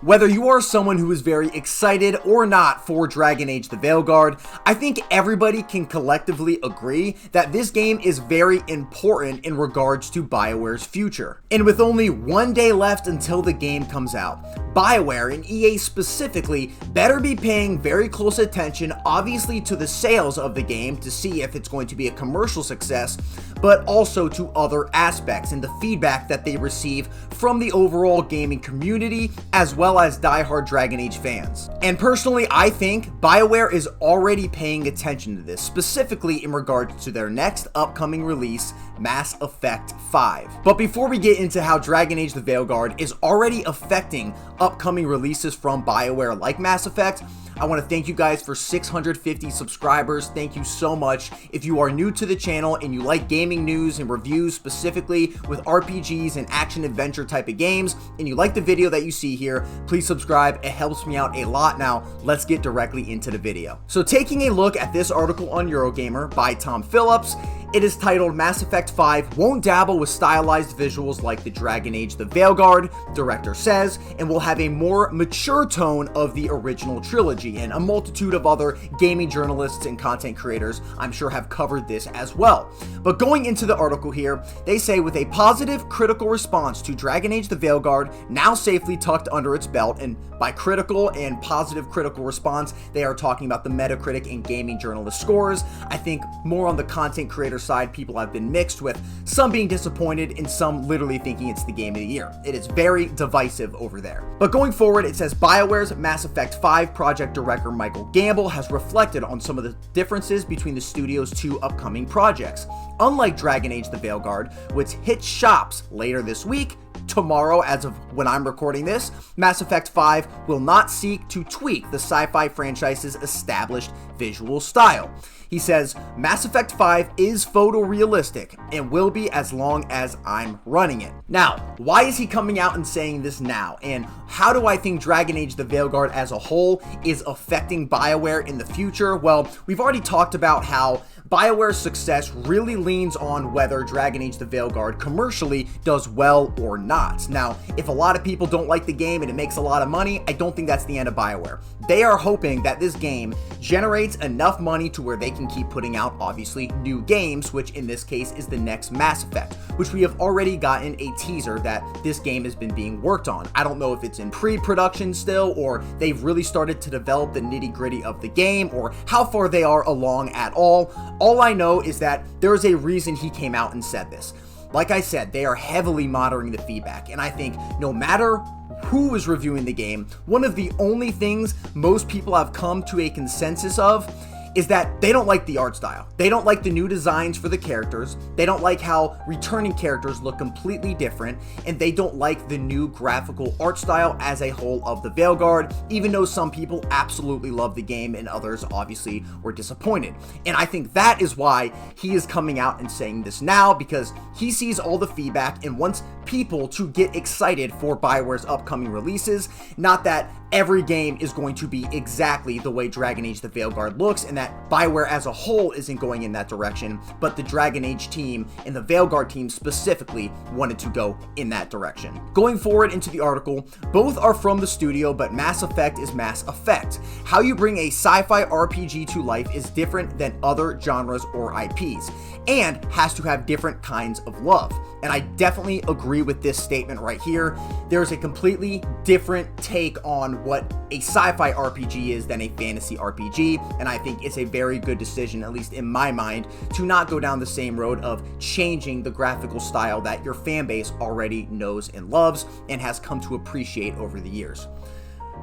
Whether you are someone who is very excited or not for Dragon Age the Veilguard, I think everybody can collectively agree that this game is very important in regards to Bioware's future. And with only one day left until the game comes out, Bioware and EA specifically better be paying very close attention, obviously to the sales of the game to see if it's going to be a commercial success, but also to other aspects and the feedback that they receive from the overall gaming community as well as diehard Dragon Age fans. And personally, I think Bioware is already paying attention to this, specifically in regards to their next upcoming release, Mass Effect 5. But before we get into how Dragon Age the Veilguard is already affecting upcoming releases from Bioware like Mass Effect, I want to thank you guys for 650 subscribers. Thank you so much. If you are new to the channel and you like gaming news and reviews specifically with RPGs and action-adventure type of games, and you like the video that you see here, please subscribe. It helps me out a lot. Now, let's get directly into the video. So taking a look at this article on Eurogamer by Tom Phillips, it is titled Mass Effect 5 won't dabble with stylized visuals like the Dragon Age the Veilguard, director says, and will have a more mature tone of the original trilogy. And a multitude of other gaming journalists and content creators, I'm sure, have covered this as well. But going into the article here, they say with a positive critical response to Dragon Age the Veilguard now safely tucked under its belt, and by critical and positive critical response, they are talking about the Metacritic and gaming journalist scores. I think more on the content creator side, people have been mixed, with some being disappointed and some literally thinking it's the game of the year. It is very divisive over there. But going forward, it says Bioware's Mass Effect 5 project director Michael Gamble has reflected on some of the differences between the studio's two upcoming projects. Unlike Dragon Age the Veilguard, which hits shops later this week, tomorrow as of when I'm recording this, Mass Effect 5 will not seek to tweak the sci-fi franchise's established visual style. He says, Mass Effect 5 is photorealistic and will be as long as I'm running it. Now, why is he coming out and saying this now? And how do I think Dragon Age the Veilguard as a whole is affecting Bioware in the future? Well, we've already talked about how Bioware's success really leans on whether Dragon Age the Veilguard commercially does well or not. Now, if a lot of people don't like the game and it makes a lot of money, I don't think that's the end of Bioware. They are hoping that this game generates enough money to where they can keep putting out, obviously, new games, which in this case is the next Mass Effect, which we have already gotten a teaser that this game has been being worked on. I don't know if it's in pre-production still, or they've really started to develop the nitty-gritty of the game, or how far they are along at all. All I know is that there is a reason he came out and said this. Like I said, they are heavily monitoring the feedback, and I think no matter who is reviewing the game, one of the only things most people have come to a consensus of is that they don't like the art style. They don't like the new designs for the characters. They don't like how returning characters look completely different, and they don't like the new graphical art style as a whole of the Veilguard, even though some people absolutely love the game and others obviously were disappointed. And I think that is why he is coming out and saying this now, because he sees all the feedback and wants people to get excited for Bioware's upcoming releases. Not that every game is going to be exactly the way Dragon Age the Veilguard looks, and that Bioware as a whole isn't going in that direction, but the Dragon Age team and the Veilguard team specifically wanted to go in that direction. Going forward into the article, both are from the studio, but Mass Effect is Mass Effect. How you bring a sci-fi RPG to life is different than other genres or IPs, and has to have different kinds of love. And I definitely agree with this statement right here. There's a completely different take on what a sci-fi RPG is than a fantasy RPG, and I think it's a very good decision, at least in my mind, to not go down the same road of changing the graphical style that your fan base already knows and loves and has come to appreciate over the years.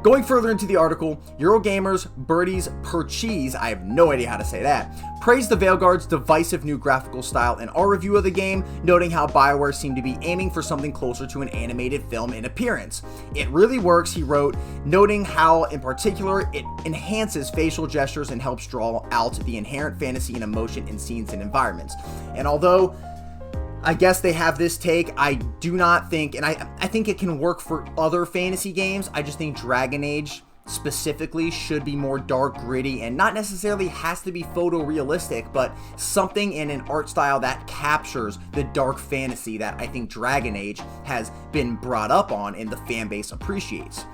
Going further into the article, Eurogamer's Birdies Percheese, I have no idea how to say that, praised the Veilguard's divisive new graphical style in our review of the game, noting how Bioware seemed to be aiming for something closer to an animated film in appearance. It really works, he wrote, noting how, in particular, it enhances facial gestures and helps draw out the inherent fantasy and emotion in scenes and environments. And although I guess they have this take, I do not think, and I think it can work for other fantasy games. I just think Dragon Age specifically should be more dark, gritty, and not necessarily has to be photorealistic, but something in an art style that captures the dark fantasy that I think Dragon Age has been brought up on and the fan base appreciates.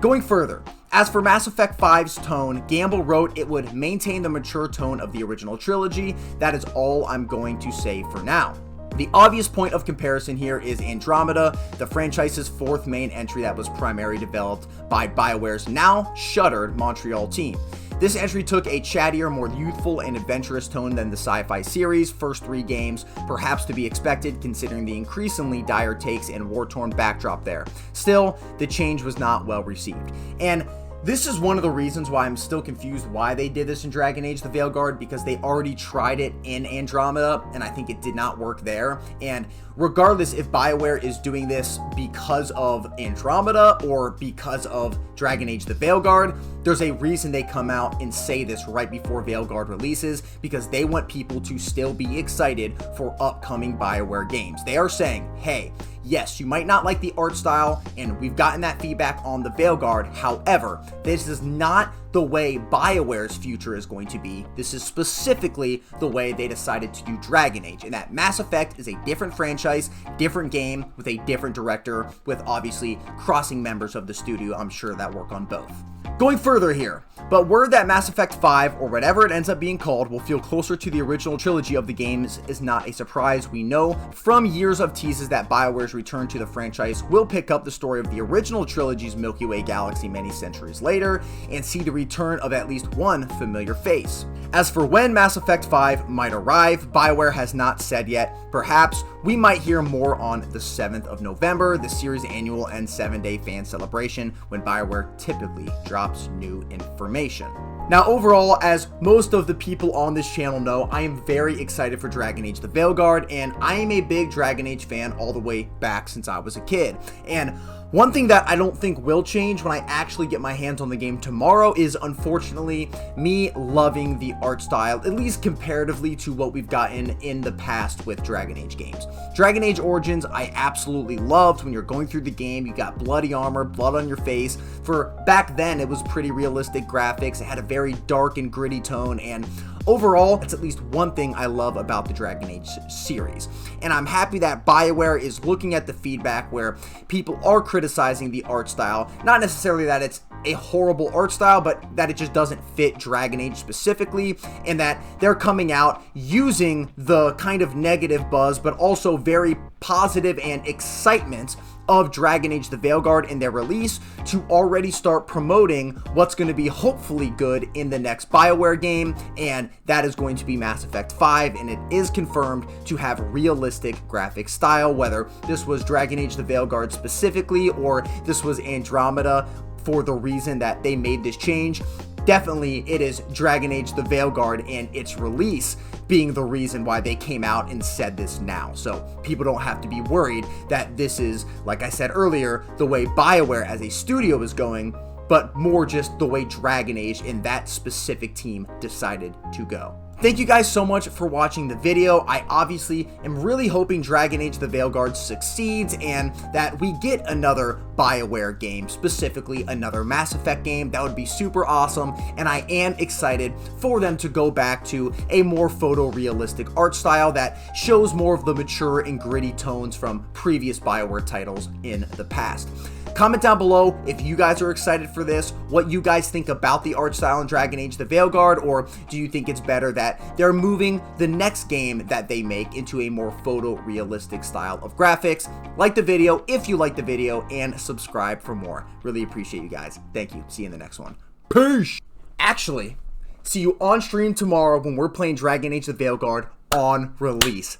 Going further, as for Mass Effect 5's tone, Gamble wrote it would maintain the mature tone of the original trilogy. That is all I'm going to say for now. The obvious point of comparison here is Andromeda, the franchise's fourth main entry that was primarily developed by Bioware's now shuttered Montreal team. This entry took a chattier, more youthful and adventurous tone than the sci-fi series' first 3 games, perhaps to be expected considering the increasingly dire takes and war-torn backdrop there. Still, the change was not well received. And this is one of the reasons why I'm still confused why they did this in Dragon Age the Veilguard, because they already tried it in Andromeda, and I think it did not work there. And regardless if Bioware is doing this because of Andromeda or because of Dragon Age the Veilguard, there's a reason they come out and say this right before Veilguard releases, because they want people to still be excited for upcoming Bioware games. They are saying, hey, yes, you might not like the art style, and we've gotten that feedback on the Veilguard. However, this is not the way BioWare's future is going to be. This is specifically the way they decided to do Dragon Age, and that Mass Effect is a different franchise, different game, with a different director, with obviously crossing members of the studio, I'm sure, that work on both. Going further here, but word that Mass Effect 5, or whatever it ends up being called, will feel closer to the original trilogy of the games is not a surprise. We know from years of teases that BioWare's return to the franchise will pick up the story of the original trilogy's Milky Way galaxy many centuries later, and see the return of at least one familiar face. As for when Mass Effect 5 might arrive, BioWare has not said yet. Perhaps we might hear more on the 7th of November, the series' annual and 7-day fan celebration, when BioWare typically drops new information. Now overall, as most of the people on this channel know, I am very excited for Dragon Age the Veilguard, and I am a big Dragon Age fan all the way back since I was a kid. And one thing that I don't think will change when I actually get my hands on the game tomorrow is, unfortunately, me loving the art style, at least comparatively to what we've gotten in the past with Dragon Age games. Dragon Age Origins I absolutely loved. When you're going through the game, you got bloody armor, blood on your face. For back then, it was pretty realistic graphics. It had a very dark and gritty tone, and overall, it's at least one thing I love about the Dragon Age series. And I'm happy that BioWare is looking at the feedback where people are criticizing the art style. Not necessarily that it's a horrible art style, but that it just doesn't fit Dragon Age specifically, and that they're coming out using the kind of negative buzz, but also very positive and excitement of Dragon Age the Veilguard in their release to already start promoting what's going to be hopefully good in the next BioWare game, and that is going to be Mass Effect 5, and it is confirmed to have realistic graphic style, whether this was Dragon Age the Veilguard specifically or this was Andromeda for the reason that they made this change. Definitely it is Dragon Age the Veilguard and its release being the reason why they came out and said this now. So people don't have to be worried that this is, like I said earlier, the way BioWare as a studio is going, but more just the way Dragon Age and that specific team decided to go. Thank you guys so much for watching the video. I obviously am really hoping Dragon Age the Veilguard succeeds and that we get another BioWare game, specifically another Mass Effect game. That would be super awesome, and I am excited for them to go back to a more photorealistic art style that shows more of the mature and gritty tones from previous BioWare titles in the past. Comment down below if you guys are excited for this, what you guys think about the art style in Dragon Age the Veilguard, or do you think it's better that they're moving the next game that they make into a more photorealistic style of graphics? Like the video if you like the video, and subscribe for more. Really appreciate you guys. Thank you. See you in the next one. Peace! Actually, see you on stream tomorrow when we're playing Dragon Age the Veilguard on release.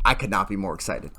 I could not be more excited.